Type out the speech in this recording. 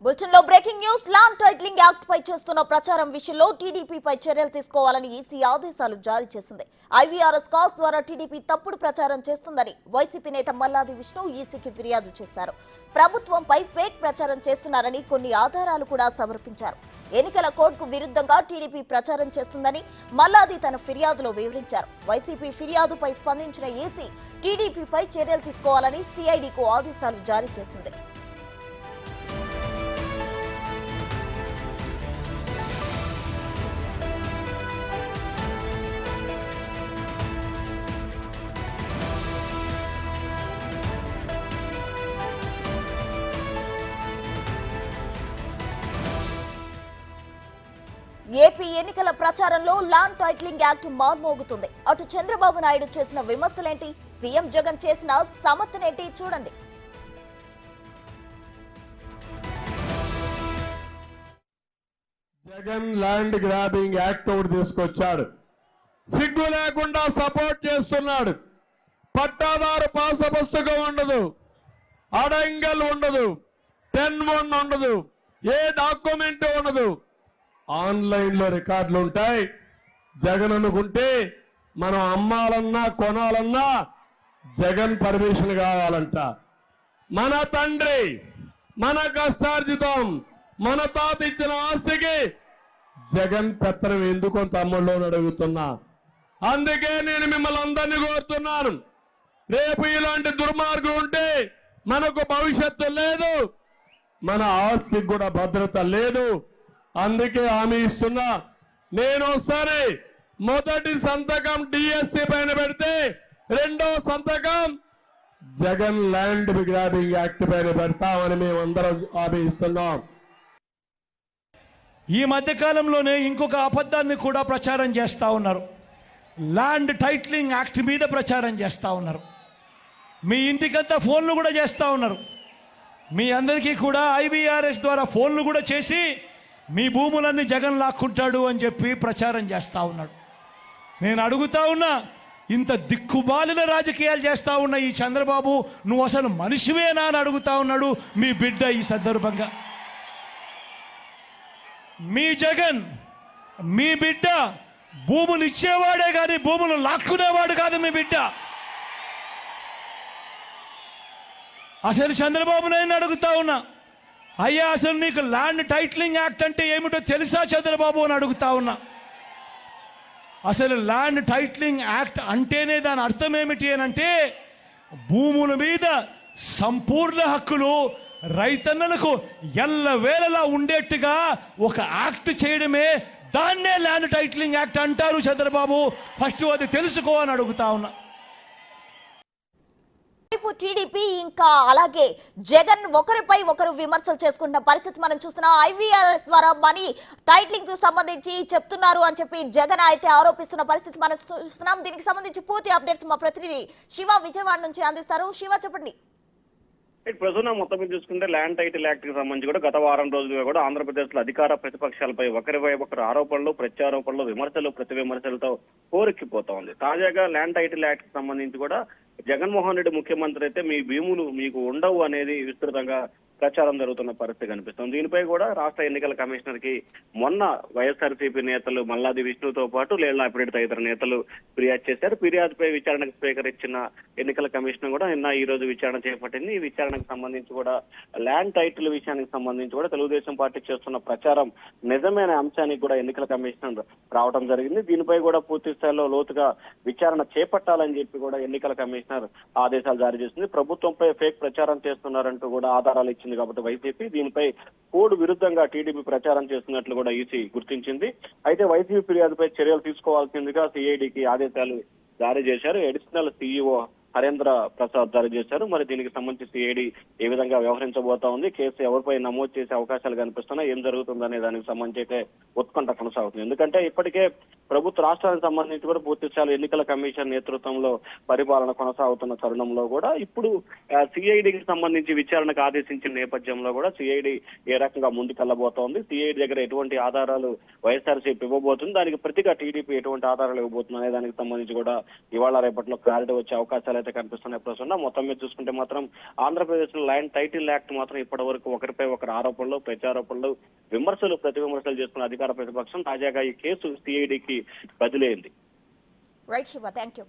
బులెటిన్లో breaking news. Land titling act పై చేస్తున్న ప్రచారం విషయంలో టీడీపీపై చర్యలు తీసుకోవాలని ఈసీ ఆదేశాలు జారీ చేసింది. ఐవీఆర్ఎస్ కాల్స్ ద్వారా టీడీపీ తప్పుడు ప్రచారం చేస్తుందని వైసీపీ నేత మల్లాది విష్ణు ఈసీకి ఫిర్యాదు చేశారు. ప్రభుత్వంపై ఫేక్ ప్రచారం చేస్తున్నారని కొన్ని ఆధారాలు కూడా సమర్పించారు. ఎన్నికల కోడ్కు విరుద్ధంగా టీడీపీ ప్రచారం చేస్తుందని మల్లాది తన ఫిర్యాదులో వివరించారు. వైసీపీ ఫిర్యాదుపై స్పందించిన ఈసీ టీడీపీపై చర్యలు తీసుకోవాలని సిఐడికు ఆదేశాలు జారీ చేసింది. ఏపీ ఎన్నికల ప్రచారంలో ల్యాండ్ టైటిలింగ్ యాక్ట్ మార్మోగుతుంది. అటు చంద్రబాబు నాయుడు చేసిన విమర్శలేంటి, సీఎం జగన్ చేసిన సమర్థనేంటి చూడండి. జగన్ ల్యాండ్ గ్రాబింగ్ యాక్ట్ ఒకటి తీసుకొచ్చాడు. సిగ్గు లేకుండా సపోర్ట్ చేస్తున్నాడు. పట్టాదారు పాస పుస్తకం ఉండదు, అడంగల్ ఉండదు, 10-1 ఉండదు, ఏ డాక్యుమెంట్ ఉండదు. ఆన్లైన్ లో రికార్డులు ఉంటాయి. జగన్ అనుకుంటే మనం అమ్మాలన్నా కొనాలన్నా జగన్ పర్మిషన్ కావాలంట. మన తండ్రి, మన కష్టార్జితం, మన తాత ఇచ్చిన ఆస్తికి జగన్ పెత్తనం ఎందుకు తమ్ముళ్ళు అడుగుతున్నా. అందుకే నేను మిమ్మల్ని అందరినీ కోరుతున్నాను, రేపు ఇలాంటి దుర్మార్గం ఉంటే మనకు భవిష్యత్తు లేదు, మన ఆస్తికి కూడా భద్రత లేదు. అందుకే హామీ ఇస్తున్నా. నేను ఒకసారి మొదటి సంతకం డిఎస్సి పైన పెడితే రెండో సంతకం జగన్ ల్యాండ్ గ్రాబింగ్ యాక్ట్ పైన పెడతామని మేమందరం హామీ ఇస్తున్నాం. ఈ మధ్యకాలంలోనే ఇంకొక అబద్ధాన్ని కూడా ప్రచారం చేస్తూ ఉన్నారు. ల్యాండ్ టైటిలింగ్ యాక్ట్ మీద ప్రచారం చేస్తూ ఉన్నారు. మీ ఇంటికంతా ఫోన్లు కూడా చేస్తూ ఉన్నారు. మీ అందరికీ కూడా ఐవీఆర్ఎస్ ద్వారా ఫోన్లు కూడా చేసి మీ భూములన్నీ జగన్ లాక్కుంటాడు అని చెప్పి ప్రచారం చేస్తూ ఉన్నాడు. నేను అడుగుతా ఉన్నా, ఇంత దిక్కుబాలిన రాజకీయాలు చేస్తూ ఉన్న ఈ చంద్రబాబు, నువ్వు అసలు మనిషివేనా అని అడుగుతా ఉన్నాడు మీ బిడ్డ. ఈ సందర్భంగా మీ జగన్, మీ బిడ్డ భూములు ఇచ్చేవాడే కానీ భూములు లాక్కునేవాడు కాదు మీ బిడ్డ. అసలు చంద్రబాబు నాయుడు అడుగుతా ఉన్నా, అయ్యా అసలు నీకు ల్యాండ్ టైటిలింగ్ యాక్ట్ అంటే ఏమిటో తెలుసా చంద్రబాబు అని అడుగుతా ఉన్నా. అసలు ల్యాండ్ టైటిలింగ్ యాక్ట్ అంటేనే దాని అర్థం ఏమిటి అని అంటే, భూముల మీద సంపూర్ణ హక్కులు రైతన్నలకు ఎల్లవేళలా ఉండేట్టుగా ఒక యాక్ట్ చేయడమే, దాన్నే ల్యాండ్ టైటిలింగ్ యాక్ట్ అంటారు చంద్రబాబు. ఫస్ట్ అది తెలుసుకో అని అడుగుతా ఉన్నా. టీడీపీ ఇంకా అలాగే జగన్ ఒకరిపై ఒకరు విమర్శలు చేసుకుంటున్న పరిస్థితి మనం చూస్తున్నాం. ఐవీఆర్ఎస్ ద్వారా మనీ టైటిలింగ్ కు సంబంధించి చెప్తున్నారు అని చెప్పి జగన్ అయితే ఆరోపిస్తున్న పరిస్థితి మనం చూస్తున్నాం. దీనికి సంబంధించి పూర్తి అప్డేట్స్ మా ప్రతినిధి శివ విజయవాడ నుంచి అందిస్తారు. శివ, చెప్పండి. ప్రస్తుతం మొత్తం మీద చూసుకుంటే ల్యాండ్ టైటిల్ యాక్ట్ కి సంబంధించి కూడా గత వారం రోజులుగా కూడా ఆంధ్రప్రదేశ్ లో అధికార ప్రతిపక్షాలపై ఒకరిపై ఒకరు ఆరోపణలు, ప్రత్యారోపణలు, విమర్శలు, ప్రతి విమర్శలతో పోరెక్కిపోతా ఉంది. తాజాగా ల్యాండ్ టైటిల్ యాక్ట్ కి సంబంధించి కూడా జగన్మోహన్ రెడ్డి ముఖ్యమంత్రి అయితే మీ భూములు మీకు ఉండవు అనేది విస్తృతంగా ప్రచారం జరుగుతున్న పరిస్థితి కనిపిస్తుంది. దీనిపై కూడా రాష్ట్ర ఎన్నికల కమిషనర్ కి మొన్న వైఎస్ఆర్సీపీ నేతలు మల్లాది విష్ణుతో పాటు లేళ్ల అప్డేట్ తదితర నేతలు ఫిర్యాదు చేశారు. ఫిర్యాదుపై విచారణకు స్వీకరించిన ఎన్నికల కమిషన్ కూడా నిన్న ఈ రోజు విచారణ చేపట్టింది. ఈ విచారణకు సంబంధించి కూడా ల్యాండ్ టైటిల్ విషయానికి సంబంధించి కూడా తెలుగుదేశం పార్టీ చేస్తున్న ప్రచారం నిజమైన అంశానికి కూడా ఎన్నికల కమిషన్ రావడం జరిగింది. దీనిపై కూడా పూర్తి స్థాయిలో లోతుగా విచారణ చేపట్టాలని చెప్పి కూడా ఎన్నికల కమిషనర్ ఆదేశాలు జారీ చేసింది. ప్రభుత్వంపై ఫేక్ ప్రచారం చేస్తున్నారంటూ కూడా ఆధారాలు ఇచ్చింది కాబట్టి వైసీపీ దీనిపై కోడ్ విరుద్ధంగా టీడీపీ ప్రచారం చేస్తున్నట్లు కూడా ఈసీ గుర్తించింది. అయితే వైసీపీ ఫిర్యాదుపై చర్యలు తీసుకోవాల్సిందిగా సిఐడికి ఆదేశాలు జారీ చేశారు. అడిషనల్ సిఇఓ హరేంద్ర ప్రసాద్ జారీ చేశారు. మరి దీనికి సంబంధించి సిఐడి ఏ విధంగా వ్యవహరించబోతా ఉంది, కేసు ఎవరిపై నమోదు చేసే అవకాశాలు కనిపిస్తున్నాయి, ఏం జరుగుతుందనే దానికి సంబంధించి అయితే ఉత్కంఠ కొనసాగుతుంది. ఎందుకంటే ఇప్పటికే ప్రభుత్వ రాష్ట్రానికి సంబంధించి కూడా పూర్తి స్థాయిలో ఎన్నికల కమిషన్ నేతృత్వంలో పరిపాలన కొనసాగుతున్న తరుణంలో కూడా ఇప్పుడు సిఐడికి సంబంధించి విచారణకు ఆదేశించిన నేపథ్యంలో కూడా సిఐడి ఏ రకంగా ముందుకెళ్లబోతోంది, సిఐడి దగ్గర ఎటువంటి ఆధారాలు వైఎస్ఆర్సీపీ ఇవ్వబోతుంది, దానికి ప్రతిగా టీడీపీ ఎటువంటి ఆధారాలు ఇవ్వబోతుంది అనే దానికి సంబంధించి కూడా ఇవాళ రేపట్లో క్లారిటీ వచ్చే అవకాశాలు అయితే కనిపిస్తున్నాయి ప్రస్తుతం. మొత్తం మీద చూసుకుంటే మాత్రం ఆంధ్రప్రదేశ్ లో ల్యాండ్ టైటిల్ యాక్ట్ మాత్రం ఇప్పటి వరకు ఒకరిపై ఒకరు ఆరోపణలు, ప్రత్యారోపణలు, విమర్శలు, ప్రతి విమర్శలు చేస్తున్న అధికార ప్రతిపక్షం తాజాగా ఈ కేసు సిఐడికి బదిలైంది. Right Shiva, thank you.